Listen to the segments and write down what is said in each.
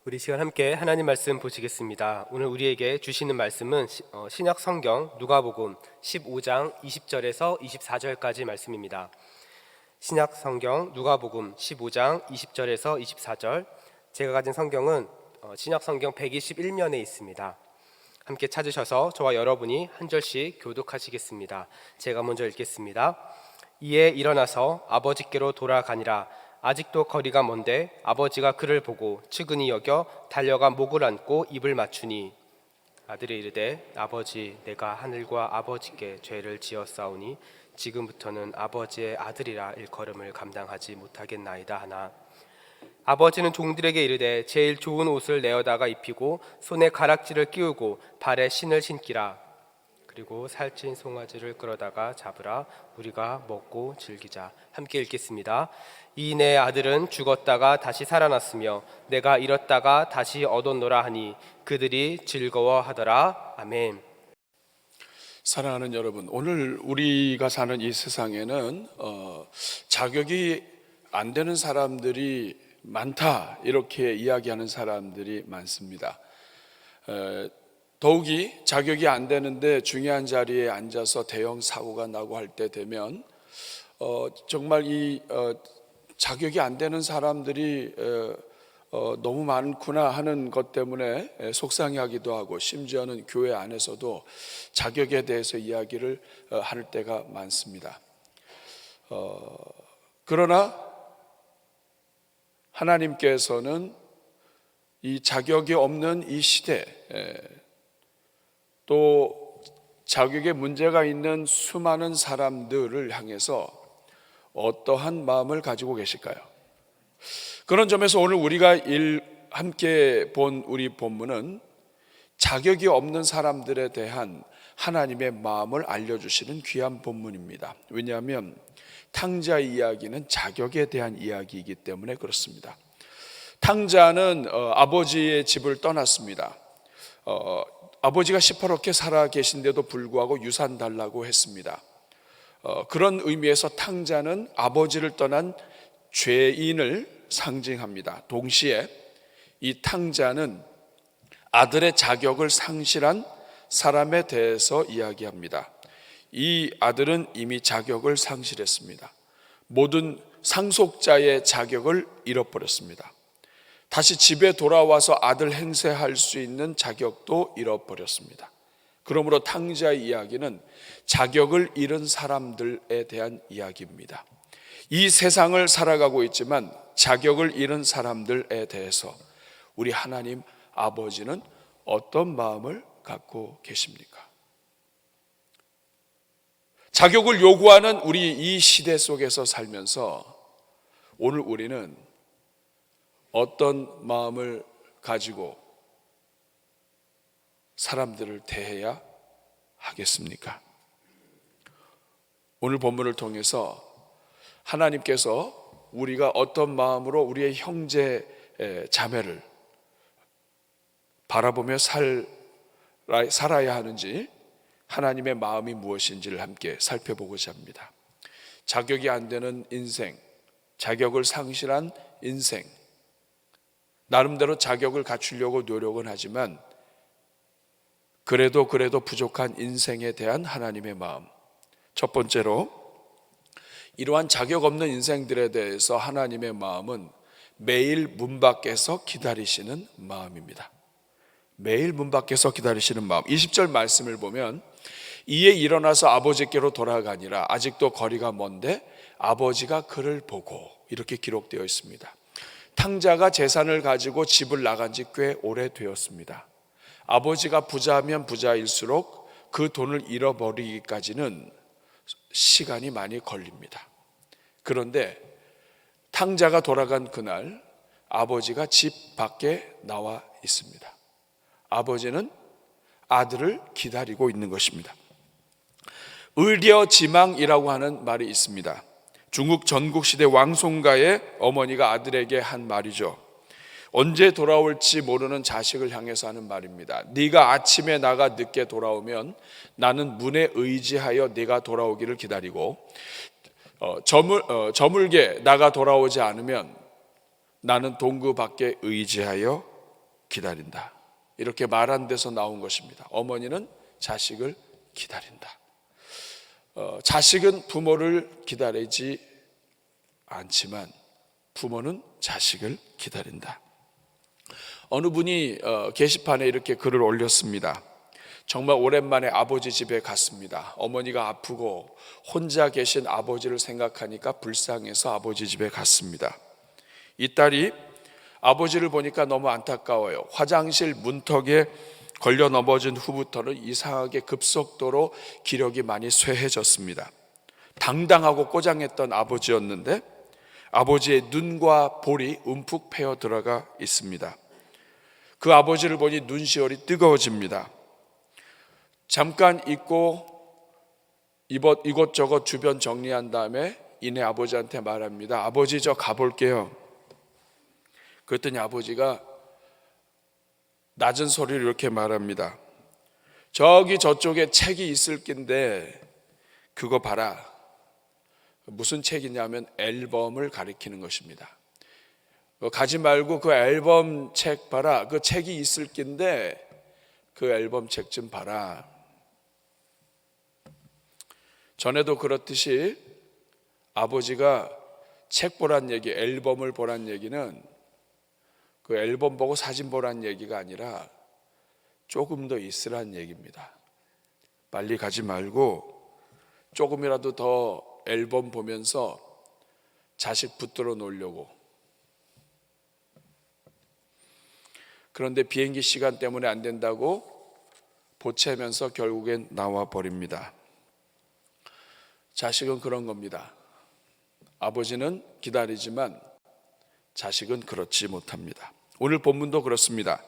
우리 시간 함께 하나님 말씀 보시겠습니다. 오늘 우리에게 주시는 말씀은 신약 성경 누가복음 15장 20절에서 24절까지 말씀입니다. 신약 성경 누가복음 15장 20절에서 24절. 제가 가진 성경은 신약 성경 121면에 있습니다. 함께 찾으셔서 저와 여러분이 한 절씩 교독하시겠습니다. 제가 먼저 읽겠습니다. 이에 일어나서 아버지께로 돌아가니라. 아직도 거리가 먼데 아버지가 그를 보고 측은히 여겨 달려가 목을 안고 입을 맞추니 아들이 이르되 아버지, 내가 하늘과 아버지께 죄를 지었사오니 지금부터는 아버지의 아들이라 일컬음을 감당하지 못하겠나이다 하나, 아버지는 종들에게 이르되 제일 좋은 옷을 내어다가 입히고 손에 가락지를 끼우고 발에 신을 신기라. 그리고 살찐 송아지를 끌어다가 잡으라. 우리가 먹고 즐기자. 함께 읽겠습니다. 이 내 아들은 죽었다가 다시 살아났으며 내가 잃었다가 다시 얻었노라 하니 그들이 즐거워하더라. 아멘. 사랑하는 여러분, 오늘 우리가 사는 이 세상에는 자격이 안 되는 사람들이 많다, 이렇게 이야기하는 사람들이 많습니다. 더욱이 자격이 안 되는데 중요한 자리에 앉아서 대형 사고가 나고 할 때 되면 정말 이 자격이 안 되는 사람들이 너무 많구나 하는 것 때문에 속상해하기도 하고, 심지어는 교회 안에서도 자격에 대해서 이야기를 할 때가 많습니다. 그러나 하나님께서는 이 자격이 없는 이 시대, 또 자격에 문제가 있는 수많은 사람들을 향해서 어떠한 마음을 가지고 계실까요? 그런 점에서 오늘 우리가 함께 본 우리 본문은 자격이 없는 사람들에 대한 하나님의 마음을 알려주시는 귀한 본문입니다. 왜냐하면 탕자 이야기는 자격에 대한 이야기이기 때문에 그렇습니다. 탕자는 아버지의 집을 떠났습니다. 아버지가 시퍼렇게 살아 계신데도 불구하고 유산 달라고 했습니다. 그런 의미에서 탕자는 아버지를 떠난 죄인을 상징합니다. 동시에 이 탕자는 아들의 자격을 상실한 사람에 대해서 이야기합니다. 이 아들은 이미 자격을 상실했습니다. 모든 상속자의 자격을 잃어버렸습니다. 다시 집에 돌아와서 아들 행세할 수 있는 자격도 잃어버렸습니다. 그러므로 탕자의 이야기는 자격을 잃은 사람들에 대한 이야기입니다. 이 세상을 살아가고 있지만 자격을 잃은 사람들에 대해서 우리 하나님 아버지는 어떤 마음을 갖고 계십니까? 자격을 요구하는 우리 이 시대 속에서 살면서 오늘 우리는 어떤 마음을 가지고 사람들을 대해야 하겠습니까? 오늘 본문을 통해서 하나님께서 우리가 어떤 마음으로 우리의 형제 자매를 바라보며 살아야 하는지, 하나님의 마음이 무엇인지를 함께 살펴보고자 합니다. 자격이 안 되는 인생, 자격을 상실한 인생, 나름대로 자격을 갖추려고 노력은 하지만 그래도 부족한 인생에 대한 하나님의 마음. 첫 번째로, 이러한 자격 없는 인생들에 대해서 하나님의 마음은 매일 문 밖에서 기다리시는 마음입니다. 매일 문 밖에서 기다리시는 마음. 20절 말씀을 보면 이에 일어나서 아버지께로 돌아가니라. 아직도 거리가 먼데 아버지가 그를 보고, 이렇게 기록되어 있습니다. 탕자가 재산을 가지고 집을 나간 지 꽤 오래되었습니다. 아버지가 부자면 부자일수록 그 돈을 잃어버리기까지는 시간이 많이 걸립니다. 그런데 탕자가 돌아간 그날 아버지가 집 밖에 나와 있습니다. 아버지는 아들을 기다리고 있는 것입니다. 의려지망이라고 하는 말이 있습니다. 중국 전국시대 왕송가의 어머니가 아들에게 한 말이죠. 언제 돌아올지 모르는 자식을 향해서 하는 말입니다. 네가 아침에 나가 늦게 돌아오면 나는 문에 의지하여 네가 돌아오기를 기다리고, 저물게 나가 돌아오지 않으면 나는 동구 밖에 의지하여 기다린다. 이렇게 말한 데서 나온 것입니다. 어머니는 자식을 기다린다. 자식은 부모를 기다리지 않지만 부모는 자식을 기다린다. 어느 분이 게시판에 이렇게 글을 올렸습니다. 정말 오랜만에 아버지 집에 갔습니다. 어머니가 아프고 혼자 계신 아버지를 생각하니까 불쌍해서 아버지 집에 갔습니다. 이 딸이 아버지를 보니까 너무 안타까워요. 화장실 문턱에 걸려 넘어진 후부터는 이상하게 급속도로 기력이 많이 쇠해졌습니다. 당당하고 꼬장했던 아버지였는데 아버지의 눈과 볼이 움푹 패어 들어가 있습니다. 그 아버지를 보니 눈시울이 뜨거워집니다. 잠깐 잊고 이것저것 주변 정리한 다음에 이내 아버지한테 말합니다. 아버지, 저 가볼게요. 그랬더니 아버지가 낮은 소리로 이렇게 말합니다. 저기 저쪽에 책이 있을 낀데 그거 봐라. 무슨 책이냐면 앨범을 가리키는 것입니다. 가지 말고 그 앨범 책 봐라. 그 책이 있을 낀데 그 앨범 책 좀 봐라. 전에도 그렇듯이 아버지가 책 보란 얘기, 앨범을 보란 얘기는 그 앨범 보고 사진 보란 얘기가 아니라 조금 더 있으란 얘기입니다. 빨리 가지 말고 조금이라도 더 앨범 보면서 자식 붙들어 놓으려고. 그런데 비행기 시간 때문에 안 된다고 보채면서 결국엔 나와 버립니다. 자식은 그런 겁니다. 아버지는 기다리지만 자식은 그렇지 못합니다. 오늘 본문도 그렇습니다.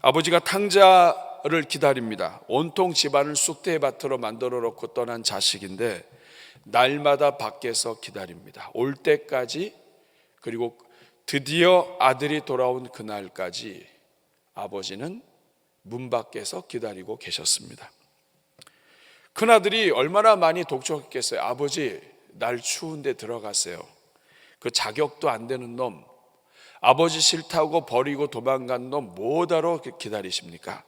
아버지가 탕자를 기다립니다. 온통 집안을 쑥대의 밭으로 만들어 놓고 떠난 자식인데 날마다 밖에서 기다립니다. 올 때까지, 그리고 드디어 아들이 돌아온 그날까지 아버지는 문 밖에서 기다리고 계셨습니다. 큰아들이 얼마나 많이 독촉했겠어요. 아버지, 날 추운데 들어가세요. 그 자격도 안 되는 놈, 아버지 싫다고 버리고 도망간 놈 뭐하러 기다리십니까?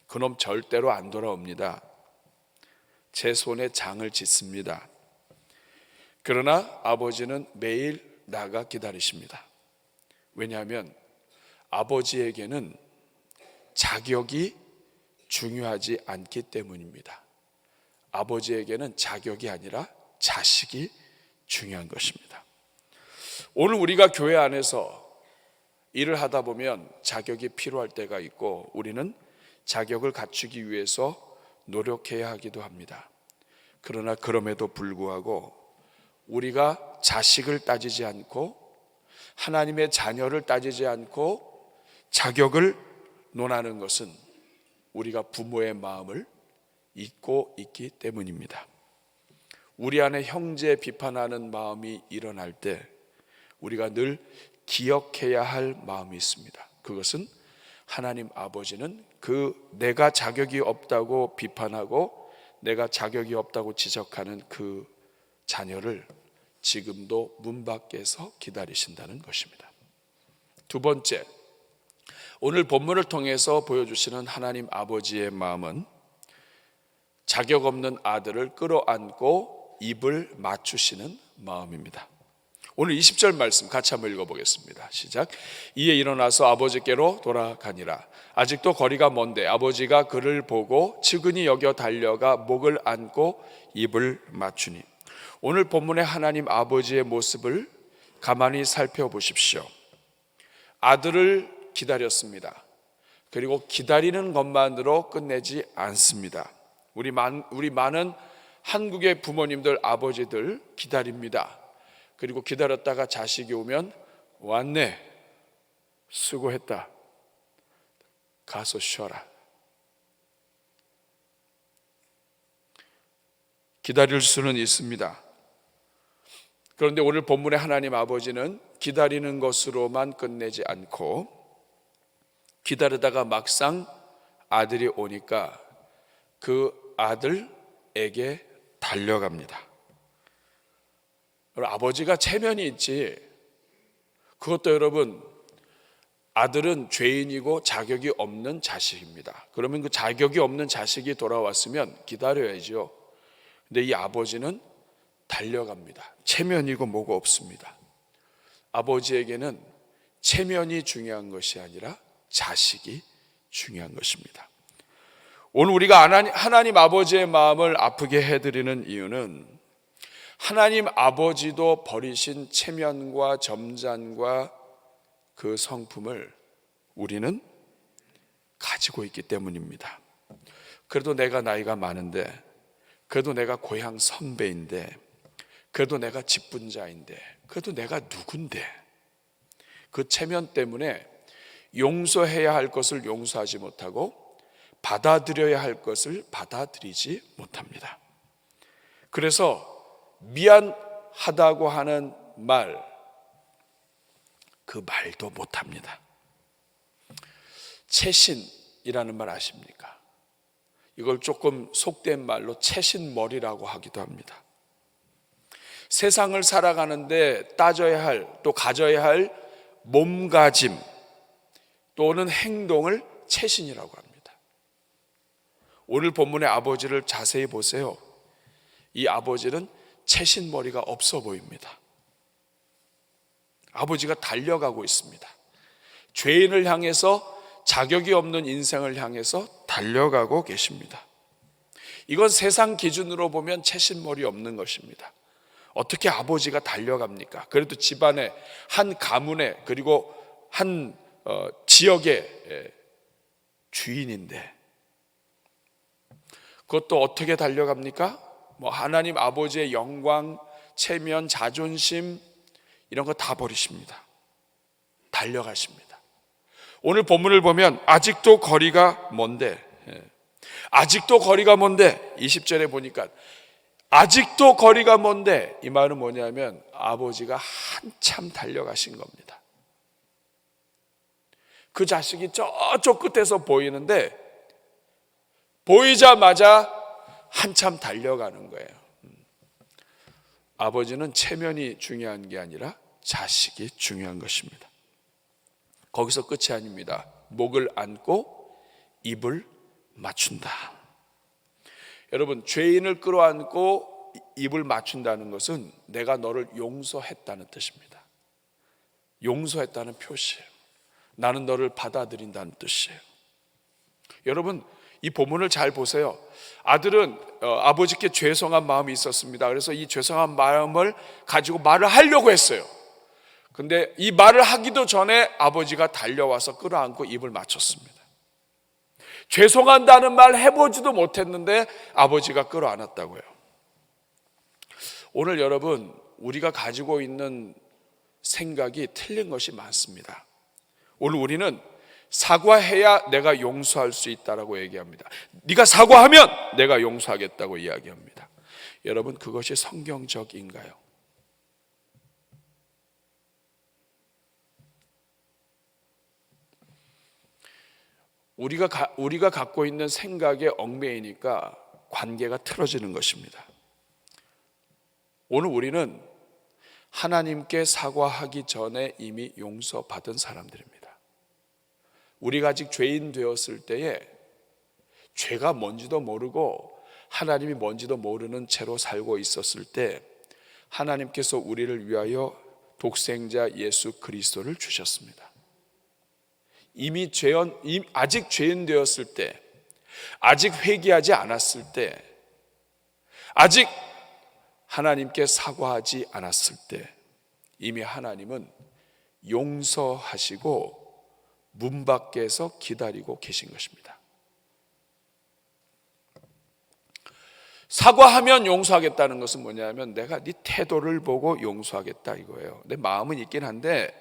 그놈 절대로 안 돌아옵니다. 제 손에 장을 짓습니다. 그러나 아버지는 매일 나가 기다리십니다. 왜냐하면 아버지에게는 자격이 중요하지 않기 때문입니다. 아버지에게는 자격이 아니라 자식이 중요한 것입니다. 오늘 우리가 교회 안에서 일을 하다 보면 자격이 필요할 때가 있고 우리는 자격을 갖추기 위해서 노력해야 하기도 합니다. 그러나 그럼에도 불구하고 우리가 자식을 따지지 않고 하나님의 자녀를 따지지 않고 자격을 논하는 것은 우리가 부모의 마음을 잊고 있기 때문입니다. 우리 안에 형제 비판하는 마음이 일어날 때 우리가 늘 기억해야 할 마음이 있습니다. 그것은 하나님 아버지는 내가 자격이 없다고 비판하고 내가 자격이 없다고 지적하는 그 자녀를 지금도 문 밖에서 기다리신다는 것입니다. 두 번째, 오늘 본문을 통해서 보여주시는 하나님 아버지의 마음은 자격 없는 아들을 끌어안고 입을 맞추시는 마음입니다. 오늘 20절 말씀 같이 한번 읽어보겠습니다. 시작. 이에 일어나서 아버지께로 돌아가니라. 아직도 거리가 먼데 아버지가 그를 보고 측은히 여겨 달려가 목을 안고 입을 맞추니. 오늘 본문의 하나님 아버지의 모습을 가만히 살펴보십시오. 아들을 기다렸습니다. 그리고 기다리는 것만으로 끝내지 않습니다. 우리 많은 한국의 부모님들, 아버지들 기다립니다. 그리고 기다렸다가 자식이 오면 왔네, 수고했다, 가서 쉬어라. 기다릴 수는 있습니다. 그런데 오늘 본문의 하나님 아버지는 기다리는 것으로만 끝내지 않고 기다리다가 막상 아들이 오니까 그 아들에게 달려갑니다. 아버지가 체면이 있지. 그것도 여러분, 아들은 죄인이고 자격이 없는 자식입니다. 그러면 그 자격이 없는 자식이 돌아왔으면 기다려야죠. 근데 이 아버지는 달려갑니다. 체면이고 뭐가 없습니다. 아버지에게는 체면이 중요한 것이 아니라 자식이 중요한 것입니다. 오늘 우리가 하나님 아버지의 마음을 아프게 해드리는 이유는 하나님 아버지도 버리신 체면과 점잔과 그 성품을 우리는 가지고 있기 때문입니다. 그래도 내가 나이가 많은데, 그래도 내가 고향 선배인데, 그래도 내가 직분자인데, 그래도 내가 누군데, 그 체면 때문에 용서해야 할 것을 용서하지 못하고 받아들여야 할 것을 받아들이지 못합니다. 그래서 미안하다고 하는 말, 그 말도 못합니다. 채신이라는 말 아십니까? 이걸 조금 속된 말로 채신머리라고 하기도 합니다. 세상을 살아가는데 따져야 할, 또 가져야 할 몸가짐 또는 행동을 채신이라고 합니다. 오늘 본문의 아버지를 자세히 보세요. 이 아버지는 채신머리가 없어 보입니다. 아버지가 달려가고 있습니다. 죄인을 향해서, 자격이 없는 인생을 향해서 달려가고 계십니다. 이건 세상 기준으로 보면 채신머리 없는 것입니다. 어떻게 아버지가 달려갑니까? 그래도 집안의 한 가문의, 그리고 한 지역의 주인인데 그것도 어떻게 달려갑니까? 하나님 아버지의 영광, 체면, 자존심 이런 거 다 버리십니다. 달려가십니다. 오늘 본문을 보면 아직도 거리가 먼데, 아직도 거리가 먼데, 20절에 보니까 아직도 거리가 먼데, 이 말은 뭐냐면 아버지가 한참 달려가신 겁니다. 그 자식이 저쪽 끝에서 보이는데 보이자마자 한참 달려가는 거예요. 아버지는 체면이 중요한 게 아니라 자식이 중요한 것입니다. 거기서 끝이 아닙니다. 목을 안고 입을 맞춘다. 여러분, 죄인을 끌어안고 입을 맞춘다는 것은 내가 너를 용서했다는 뜻입니다. 용서했다는 표시예요. 나는 너를 받아들인다는 뜻이에요. 여러분, 이 본문을 잘 보세요. 아들은 아버지께 죄송한 마음이 있었습니다. 그래서 이 죄송한 마음을 가지고 말을 하려고 했어요. 근데 이 말을 하기도 전에 아버지가 달려와서 끌어안고 입을 맞췄습니다. 죄송한다는 말 해보지도 못했는데 아버지가 끌어안았다고요. 오늘 여러분, 우리가 가지고 있는 생각이 틀린 것이 많습니다. 오늘 우리는 사과해야 내가 용서할 수 있다라고 얘기합니다. 네가 사과하면 내가 용서하겠다고 이야기합니다. 여러분, 그것이 성경적인가요? 우리가 갖고 있는 생각에 얽매이니까 관계가 틀어지는 것입니다. 오늘 우리는 하나님께 사과하기 전에 이미 용서받은 사람들입니다. 우리가 아직 죄인 되었을 때에 죄가 뭔지도 모르고 하나님이 뭔지도 모르는 채로 살고 있었을 때 하나님께서 우리를 위하여 독생자 예수 그리스도를 주셨습니다. 아직 죄인 되었을 때, 아직 회개하지 않았을 때, 아직 하나님께 사과하지 않았을 때 이미 하나님은 용서하시고 문 밖에서 기다리고 계신 것입니다. 사과하면 용서하겠다는 것은 뭐냐면 내가 네 태도를 보고 용서하겠다 이거예요. 내 마음은 있긴 한데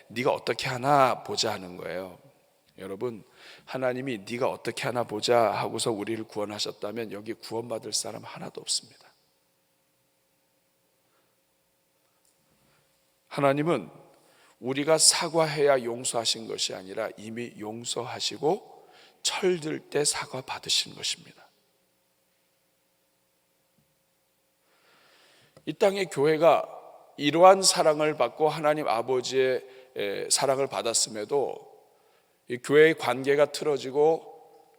네가 어떻게 하나 보자 하는 거예요. 여러분, 하나님이 네가 어떻게 하나 보자 하고서 우리를 구원하셨다면 여기 구원받을 사람 하나도 없습니다. 하나님은 우리가 사과해야 용서하신 것이 아니라 이미 용서하시고 철들 때 사과 받으신 것입니다. 이 땅의 교회가 이러한 사랑을 받고 하나님 아버지의 사랑을 받았음에도 이 교회의 관계가 틀어지고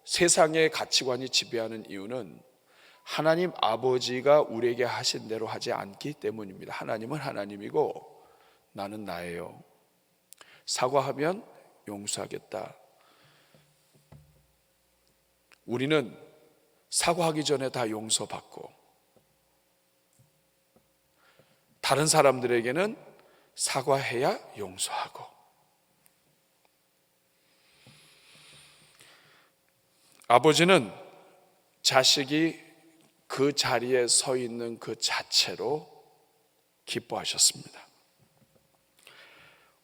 세상의 가치관이 지배하는 이유는 하나님 아버지가 우리에게 하신 대로 하지 않기 때문입니다. 하나님은 하나님이고 나는 나예요. 사과하면 용서하겠다. 우리는 사과하기 전에 다 용서받고 다른 사람들에게는 사과해야 용서하고, 아버지는 자식이 그 자리에 서 있는 그 자체로 기뻐하셨습니다.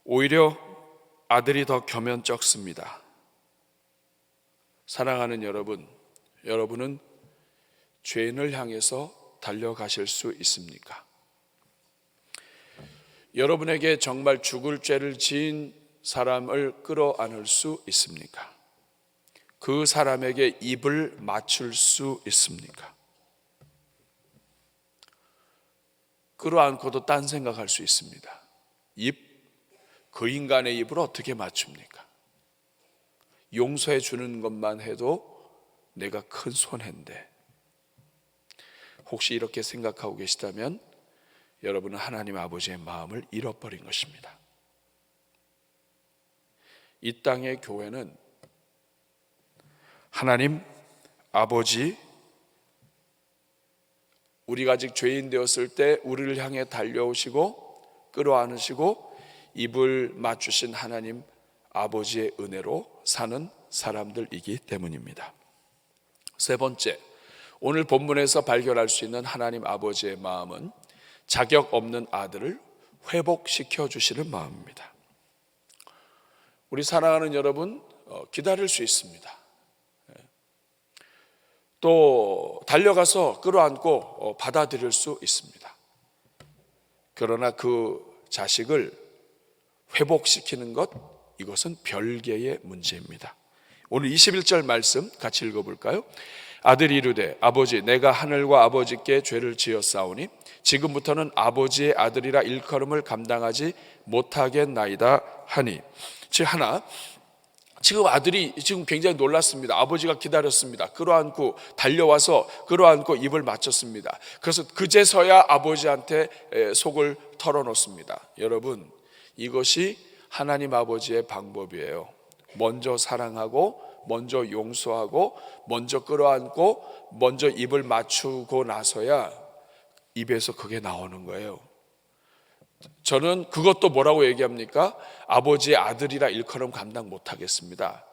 오히려 아들이 더 겸연쩍습니다. 사랑하는 여러분, 여러분은 죄인을 향해서 달려가실 수 있습니까? 여러분에게 정말 죽을 죄를 지은 사람을 끌어안을 수 있습니까? 그 사람에게 입을 맞출 수 있습니까? 끌어안고도 딴 생각할 수 있습니다. 그 인간의 입을 어떻게 맞춥니까? 용서해 주는 것만 해도 내가 큰 손해인데. 혹시 이렇게 생각하고 계시다면 여러분은 하나님 아버지의 마음을 잃어버린 것입니다. 이 땅의 교회는 하나님 아버지, 우리가 아직 죄인 되었을 때 우리를 향해 달려오시고 끌어안으시고 입을 맞추신 하나님 아버지의 은혜로 사는 사람들이기 때문입니다. 세 번째, 오늘 본문에서 발견할 수 있는 하나님 아버지의 마음은 자격 없는 아들을 회복시켜 주시는 마음입니다. 우리 사랑하는 여러분, 기다릴 수 있습니다. 또 달려가서 끌어안고 받아들일 수 있습니다. 그러나 그 자식을 회복시키는 것, 이것은 별개의 문제입니다. 오늘 21절 말씀 같이 읽어볼까요? 아들이 이르되 아버지, 내가 하늘과 아버지께 죄를 지었사오니 지금부터는 아버지의 아들이라 일컬음을 감당하지 못하겠나이다 하니. 지금 아들이 굉장히 놀랐습니다. 아버지가 기다렸습니다. 끌어안고 달려와서 끌어안고 입을 맞췄습니다. 그래서 그제서야 아버지한테 속을 털어놓습니다. 여러분, 이것이 하나님 아버지의 방법이에요. 먼저 사랑하고, 먼저 용서하고, 먼저 끌어안고, 먼저 입을 맞추고 나서야 입에서 그게 나오는 거예요. 저는 그것도 뭐라고 얘기합니까? 아버지의 아들이라 일컬음 감당 못하겠습니다.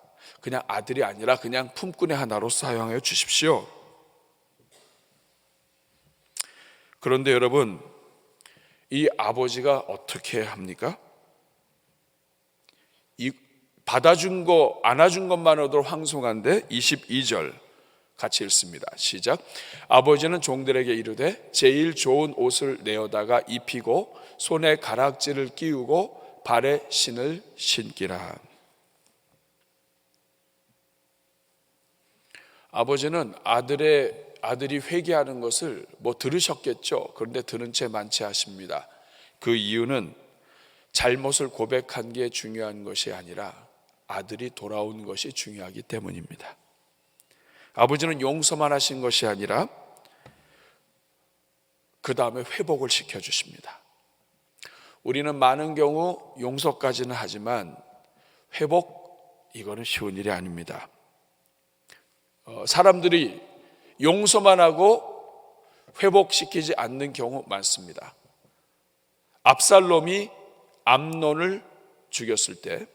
그냥 아들이 아니라 그냥 품꾼의 하나로 사용하여 주십시오. 그런데 여러분, 이 아버지가 어떻게 합니까? 이 받아준 거, 안아준 것만으로도 황송한데 22절 같이 읽습니다. 시작. 아버지는 종들에게 이르되 제일 좋은 옷을 내어다가 입히고 손에 가락지를 끼우고 발에 신을 신기라. 아버지는 아들이 회개하는 것을 들으셨겠죠. 그런데 들은 채 만취하십니다. 그 이유는 잘못을 고백한 게 중요한 것이 아니라 아들이 돌아온 것이 중요하기 때문입니다. 아버지는 용서만 하신 것이 아니라 그 다음에 회복을 시켜주십니다. 우리는 많은 경우 용서까지는 하지만 회복, 이거는 쉬운 일이 아닙니다. 사람들이 용서만 하고 회복시키지 않는 경우 많습니다. 압살롬이 암논을 죽였을 때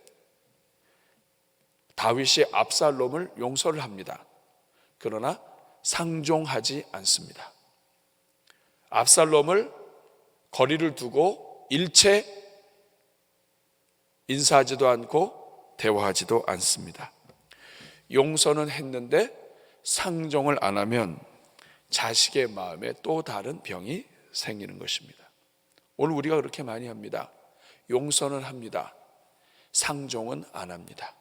다윗이 압살롬을 용서를 합니다. 그러나 상종하지 않습니다. 압살롬을 거리를 두고 일체 인사하지도 않고 대화하지도 않습니다. 용서는 했는데 상종을 안 하면 자식의 마음에 또 다른 병이 생기는 것입니다. 오늘 우리가 그렇게 많이 합니다. 용서는 합니다. 상종은 안 합니다.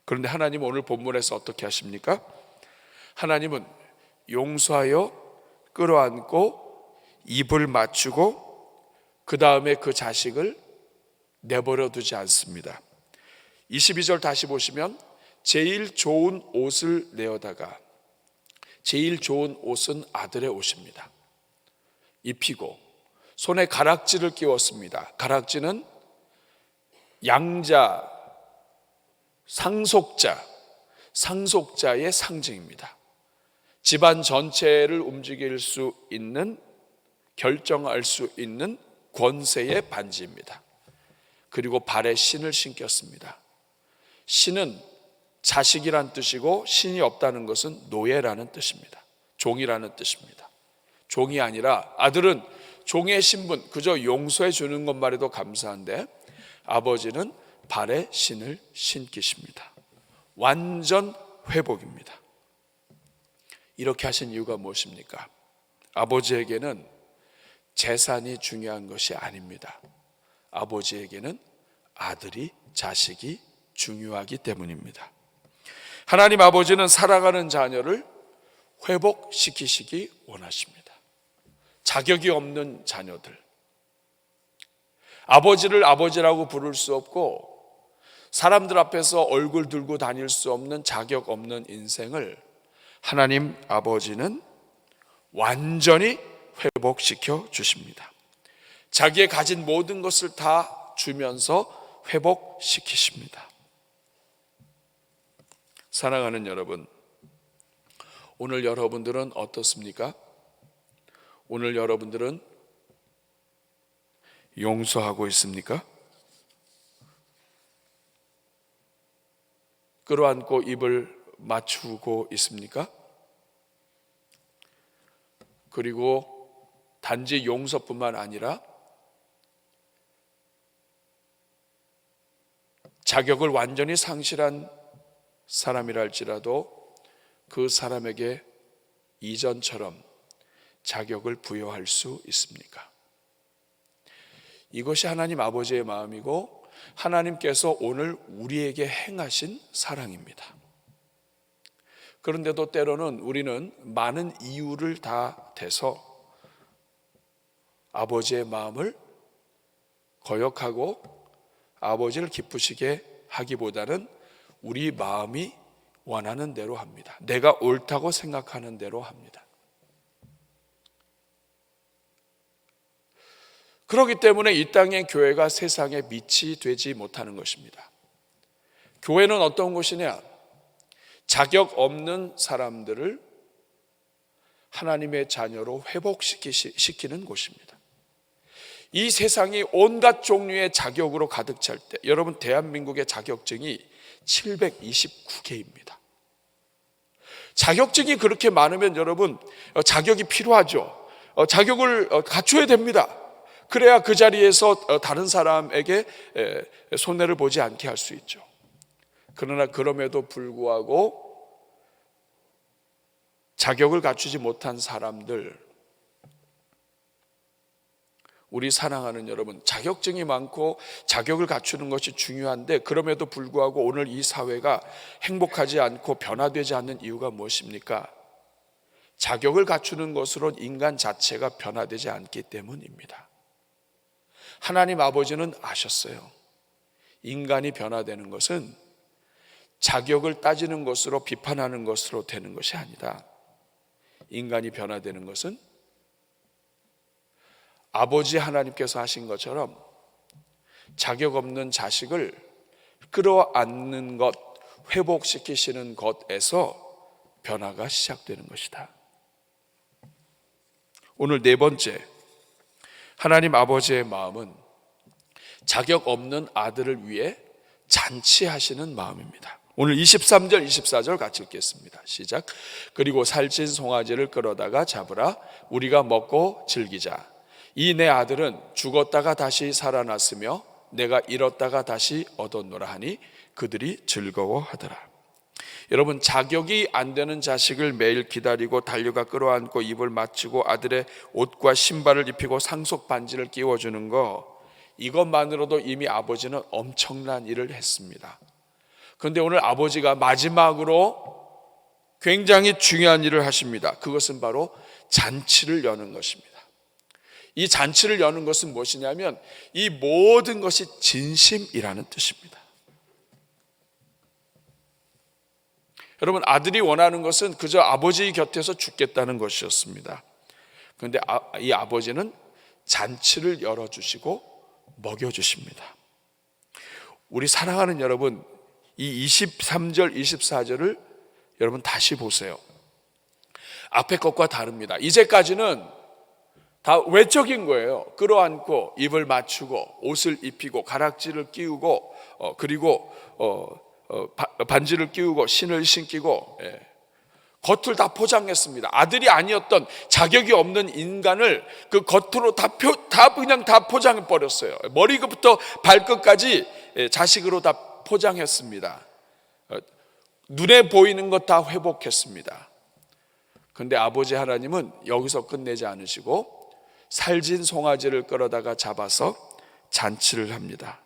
그런데 하나님은 오늘 본문에서 어떻게 하십니까? 하나님은 용서하여 끌어안고 입을 맞추고 그 다음에 그 자식을 내버려 두지 않습니다. 22절 다시 보시면 제일 좋은 옷을 내어다가, 제일 좋은 옷은 아들의 옷입니다. 입히고 손에 가락지를 끼웠습니다. 가락지는 양자, 상속자의 상징입니다. 집안 전체를 움직일 수 있는, 결정할 수 있는 권세의 반지입니다. 그리고 발에 신을 신겼습니다. 신은 자식이란 뜻이고, 신이 없다는 것은 노예라는 뜻입니다. 종이라는 뜻입니다. 종이 아니라, 아들은 종의 신분, 그저 용서해 주는 것만 해도 감사한데, 아버지는 발에 신을 신기십니다. 완전 회복입니다. 이렇게 하신 이유가 무엇입니까? 아버지에게는 재산이 중요한 것이 아닙니다. 아버지에게는 아들이, 자식이 중요하기 때문입니다. 하나님 아버지는 사랑하는 자녀를 회복시키시기 원하십니다. 자격이 없는 자녀들, 아버지를 아버지라고 부를 수 없고 사람들 앞에서 얼굴 들고 다닐 수 없는 자격 없는 인생을 하나님 아버지는 완전히 회복시켜 주십니다. 자기의 가진 모든 것을 다 주면서 회복시키십니다. 사랑하는 여러분, 오늘 여러분들은 어떻습니까? 오늘 여러분들은 용서하고 있습니까? 끌어안고 입을 맞추고 있습니까? 그리고 단지 용서뿐만 아니라 자격을 완전히 상실한 사람이라 할지라도 그 사람에게 이전처럼 자격을 부여할 수 있습니까? 이것이 하나님 아버지의 마음이고 하나님께서 오늘 우리에게 행하신 사랑입니다. 그런데도 때로는 우리는 많은 이유를 다 대서 아버지의 마음을 거역하고 아버지를 기쁘시게 하기보다는 우리 마음이 원하는 대로 합니다. 내가 옳다고 생각하는 대로 합니다. 그렇기 때문에 이 땅의 교회가 세상에 빛이 되지 못하는 것입니다. 교회는 어떤 곳이냐? 자격 없는 사람들을 하나님의 자녀로 회복시키는 곳입니다. 이 세상이 온갖 종류의 자격으로 가득 찰 때, 여러분 대한민국의 자격증이 729개입니다. 자격증이 그렇게 많으면 여러분 자격이 필요하죠. 자격을 갖춰야 됩니다. 그래야 그 자리에서 다른 사람에게 손해를 보지 않게 할 수 있죠. 그러나 그럼에도 불구하고 자격을 갖추지 못한 사람들, 우리 사랑하는 여러분, 자격증이 많고 자격을 갖추는 것이 중요한데 그럼에도 불구하고 오늘 이 사회가 행복하지 않고 변화되지 않는 이유가 무엇입니까? 자격을 갖추는 것으로 인간 자체가 변화되지 않기 때문입니다. 하나님 아버지는 아셨어요. 인간이 변화되는 것은 자격을 따지는 것으로, 비판하는 것으로 되는 것이 아니다. 인간이 변화되는 것은 아버지 하나님께서 하신 것처럼 자격 없는 자식을 끌어안는 것, 회복시키시는 것에서 변화가 시작되는 것이다. 오늘 네 번째, 하나님 아버지의 마음은 자격 없는 아들을 위해 잔치하시는 마음입니다. 오늘 23절, 24절 같이 읽겠습니다. 시작. 그리고 살찐 송아지를 끌어다가 잡으라. 우리가 먹고 즐기자. 이 내 아들은 죽었다가 다시 살아났으며 내가 잃었다가 다시 얻었노라 하니 그들이 즐거워하더라. 여러분, 자격이 안 되는 자식을 매일 기다리고 달려가 끌어안고 입을 맞추고 아들의 옷과 신발을 입히고 상속 반지를 끼워주는 거, 이것만으로도 이미 아버지는 엄청난 일을 했습니다. 그런데 오늘 아버지가 마지막으로 굉장히 중요한 일을 하십니다. 그것은 바로 잔치를 여는 것입니다. 이 잔치를 여는 것은 무엇이냐면 이 모든 것이 진심이라는 뜻입니다. 여러분, 아들이 원하는 것은 그저 아버지 곁에서 죽겠다는 것이었습니다. 그런데 이 아버지는 잔치를 열어주시고 먹여주십니다. 우리 사랑하는 여러분, 이 23절, 24절을 여러분 다시 보세요. 앞에 것과 다릅니다. 이제까지는 다 외적인 거예요. 끌어안고 입을 맞추고 옷을 입히고 가락지를 끼우고 그리고 반지를 끼우고 신을 신기고 겉을 다 포장했습니다. 아들이 아니었던 자격이 없는 인간을 그 겉으로 다 그냥 다 포장해 버렸어요. 머리부터 발끝까지 자식으로 다 포장했습니다. 눈에 보이는 것 다 회복했습니다. 그런데 아버지 하나님은 여기서 끝내지 않으시고 살진 송아지를 끌어다가 잡아서 잔치를 합니다.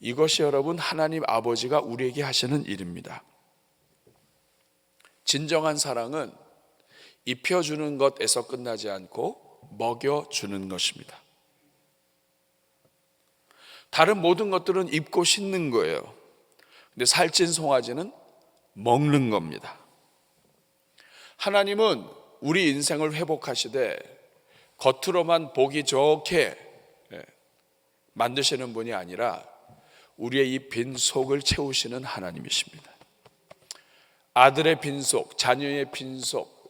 이것이 여러분 하나님 아버지가 우리에게 하시는 일입니다. 진정한 사랑은 입혀주는 것에서 끝나지 않고 먹여주는 것입니다. 다른 모든 것들은 입고 씻는 거예요. 근데 살찐 송아지는 먹는 겁니다. 하나님은 우리 인생을 회복하시되 겉으로만 보기 좋게 만드시는 분이 아니라 우리의 이 빈 속을 채우시는 하나님이십니다. 아들의 빈속, 자녀의 빈속,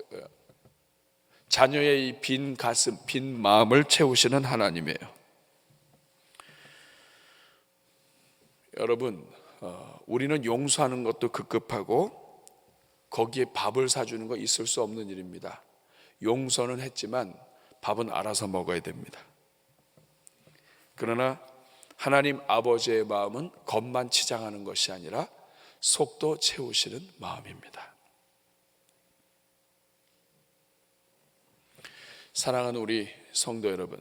자녀의 이 빈 가슴, 빈 마음을 채우시는 하나님이에요. 여러분, 우리는 용서하는 것도 급급하고 거기에 밥을 사주는 거 있을 수 없는 일입니다. 용서는 했지만 밥은 알아서 먹어야 됩니다. 그러나 하나님 아버지의 마음은 겉만 치장하는 것이 아니라 속도 채우시는 마음입니다. 사랑하는 우리 성도 여러분,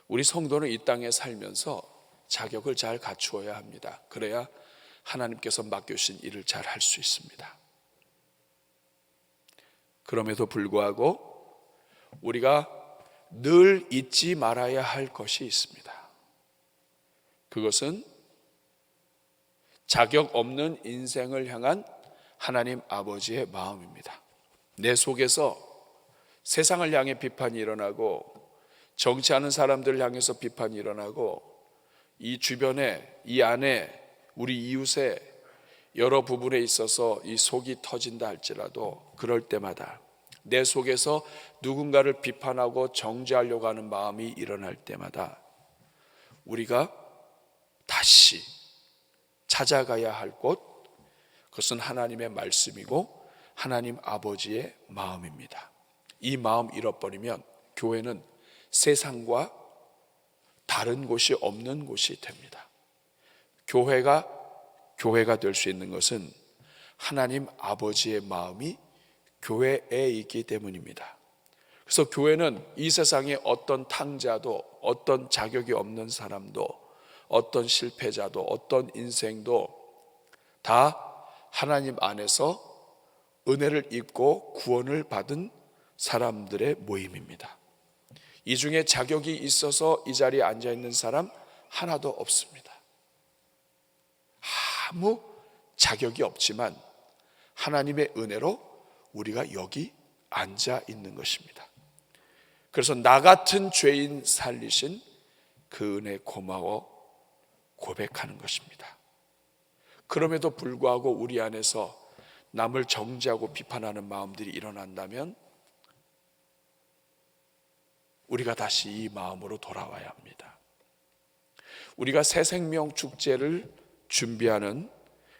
우리 성도는 이 땅에 살면서 자격을 잘 갖추어야 합니다. 그래야 하나님께서 맡겨주신 일을 잘 할 수 있습니다. 그럼에도 불구하고 우리가 늘 잊지 말아야 할 것이 있습니다. 그것은 자격 없는 인생을 향한 하나님 아버지의 마음입니다. 내 속에서 세상을 향해 비판이 일어나고 정치하는 사람들을 향해서 비판이 일어나고 이 주변에, 이 안에, 우리 이웃의 여러 부분에 있어서 이 속이 터진다 할지라도 그럴 때마다 내 속에서 누군가를 비판하고 정죄하려고 하는 마음이 일어날 때마다 우리가 다시 찾아가야 할 곳, 그것은 하나님의 말씀이고 하나님 아버지의 마음입니다. 이 마음 잃어버리면 교회는 세상과 다른 곳이 없는 곳이 됩니다. 교회가 될 수 있는 것은 하나님 아버지의 마음이 교회에 있기 때문입니다. 그래서 교회는 이 세상에 어떤 탕자도, 어떤 자격이 없는 사람도, 어떤 실패자도, 어떤 인생도 다 하나님 안에서 은혜를 입고 구원을 받은 사람들의 모임입니다. 이 중에 자격이 있어서 이 자리에 앉아 있는 사람 하나도 없습니다. 아무 자격이 없지만 하나님의 은혜로 우리가 여기 앉아 있는 것입니다. 그래서 나 같은 죄인 살리신 그 은혜 고마워 고백하는 것입니다. 그럼에도 불구하고 우리 안에서 남을 정죄하고 비판하는 마음들이 일어난다면 우리가 다시 이 마음으로 돌아와야 합니다. 우리가 새 생명 축제를 준비하는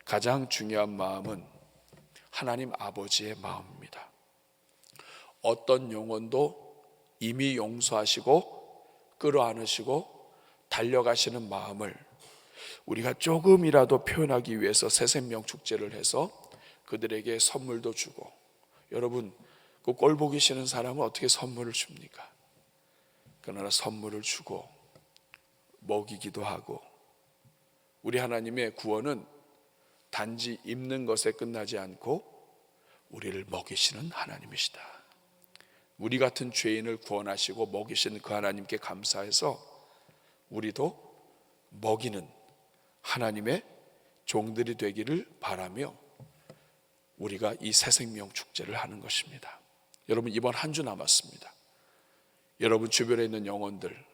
가장 중요한 마음은 하나님 아버지의 마음입니다. 어떤 영혼도 이미 용서하시고 끌어안으시고 달려가시는 마음을 우리가 조금이라도 표현하기 위해서 새 생명 축제를 해서 그들에게 선물도 주고, 여러분 그 꼴 보기 싫은 사람은 어떻게 선물을 줍니까? 그러나 선물을 주고 먹이기도 하고, 우리 하나님의 구원은 단지 입는 것에 끝나지 않고 우리를 먹이시는 하나님이시다. 우리 같은 죄인을 구원하시고 먹이시는 그 하나님께 감사해서 우리도 먹이는 하나님의 종들이 되기를 바라며 우리가 이 새생명 축제를 하는 것입니다. 여러분, 이번 한 주 남았습니다. 여러분 주변에 있는 영혼들,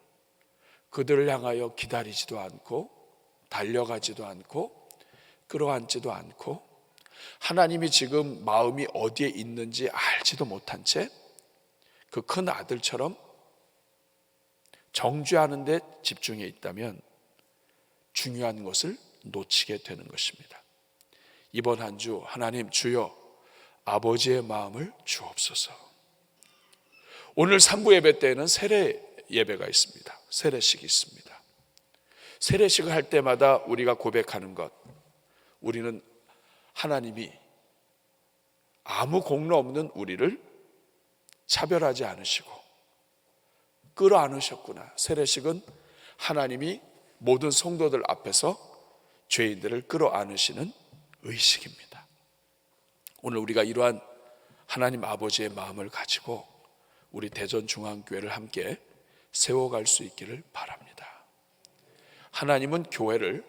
그들을 향하여 기다리지도 않고 달려가지도 않고 끌어안지도 않고 하나님이 지금 마음이 어디에 있는지 알지도 못한 채 그 큰 아들처럼 정죄하는 데 집중해 있다면 중요한 것을 놓치게 되는 것입니다. 이번 한 주 하나님 주여 아버지의 마음을 주옵소서. 오늘 3부 예배 때에는 세례 예배가 있습니다. 세례식이 있습니다. 세례식을 할 때마다 우리가 고백하는 것, 우리는 하나님이 아무 공로 없는 우리를 차별하지 않으시고 끌어안으셨구나. 세례식은 하나님이 모든 성도들 앞에서 죄인들을 끌어안으시는 의식입니다. 오늘 우리가 이러한 하나님 아버지의 마음을 가지고 우리 대전중앙교회를 함께 세워갈 수 있기를 바랍니다. 하나님은 교회를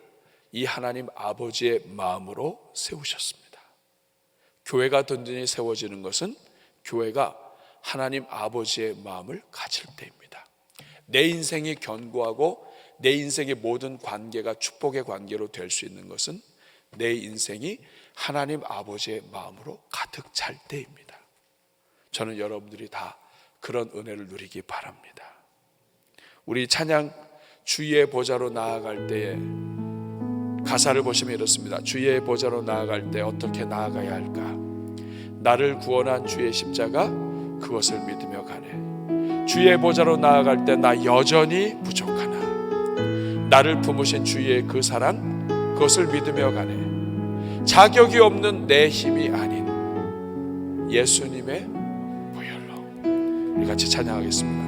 이 하나님 아버지의 마음으로 세우셨습니다. 교회가 든든히 세워지는 것은 교회가 하나님 아버지의 마음을 가질 때입니다. 내 인생이 견고하고 내 인생의 모든 관계가 축복의 관계로 될 수 있는 것은 내 인생이 하나님 아버지의 마음으로 가득 찰 때입니다. 저는 여러분들이 다 그런 은혜를 누리기 바랍니다. 우리 찬양 주의 보좌로 나아갈 때에 가사를 보시면 이렇습니다. 주의 보좌로 나아갈 때 어떻게 나아가야 할까? 나를 구원한 주의 십자가 그것을 믿으며 가네. 주의 보좌로 나아갈 때 나 여전히 부족하나 나를 품으신 주의 그 사랑 그것을 믿으며 가네. 자격이 없는 내 힘이 아닌 예수님의 보혈로. 우리 같이 찬양하겠습니다.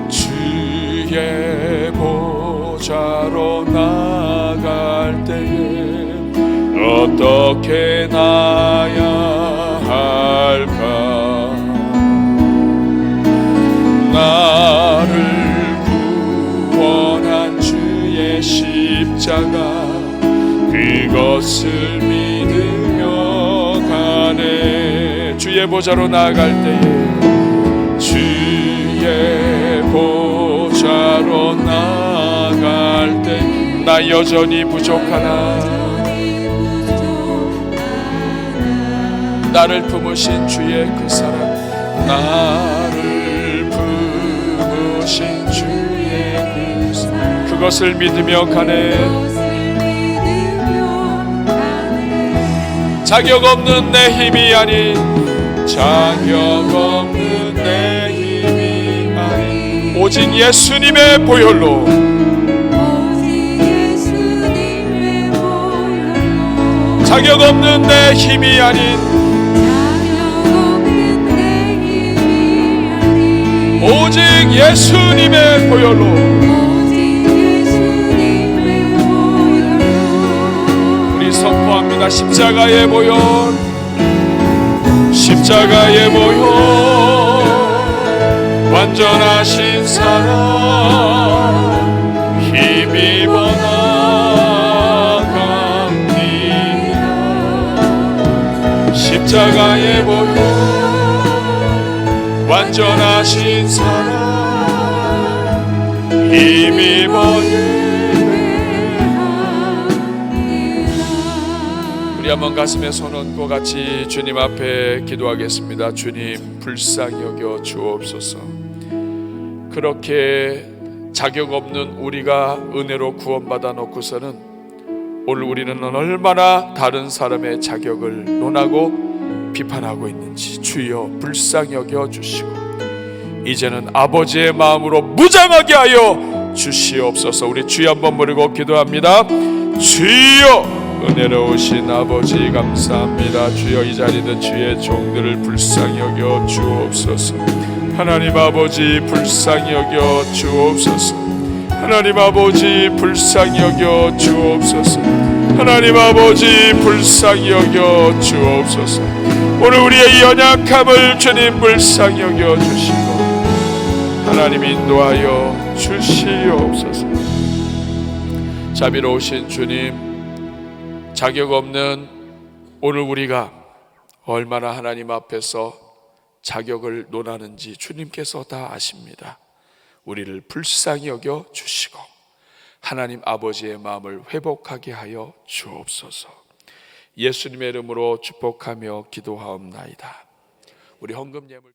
주의 보좌로 나아갈 때에 어떻게 나아야 할까? 나를 구원한 주의 십자가 그것을 믿으며 가네. 주의 보좌로 나아갈 때에 주의 보좌로 나아갈 때 나 여전히 부족하나 나를 품으신 주의 그 사랑 나를 품으신 주의 그 사랑 그것을 믿으며 가네. 자격 없는 내 힘이 아닌 자격 없는 내 힘이 아닌 오직 예수님의 보혈로 자격 없는 내 힘이 아닌 오직 예수님의 보혈로 우리 선포합니다. 십자가의 보혈 십자가의 보혈 완전하신 사랑 힘입어 나갑니다. 십자가의 보혈 완전하신 사랑 힘입어 우리 한번 가슴에 손 얹고 같이 주님 앞에 기도하겠습니다. 주님 불쌍히 여겨 주옵소서. 그렇게 자격 없는 우리가 은혜로 구원받아 놓고서는 오늘 우리는 얼마나 다른 사람의 자격을 논하고 비판하고 있는지 주여 불쌍히 여겨 주시고 이제는 아버지의 마음으로 무장하게 하여 주시옵소서. 우리 주여 한번 부르고 기도합니다. 주여 은혜로우신 아버지 감사합니다. 주여 이 자리에 있는 주의 종들을 불쌍히 여겨 주옵소서. 하나님 아버지 불쌍히 여겨 주옵소서. 하나님 아버지 불쌍히 여겨 주옵소서. 하나님 아버지 불쌍히 여겨 주옵소서. 오늘 우리의 이 연약함을 주님 불쌍히 여겨 주시고 하나님 인도하여 주시옵소서. 자비로우신 주님, 자격 없는 오늘 우리가 얼마나 하나님 앞에서 자격을 논하는지 주님께서 다 아십니다. 우리를 불쌍히 여겨 주시고 하나님 아버지의 마음을 회복하게 하여 주옵소서. 예수님의 이름으로 축복하며 기도하옵나이다. 우리 헌금 예물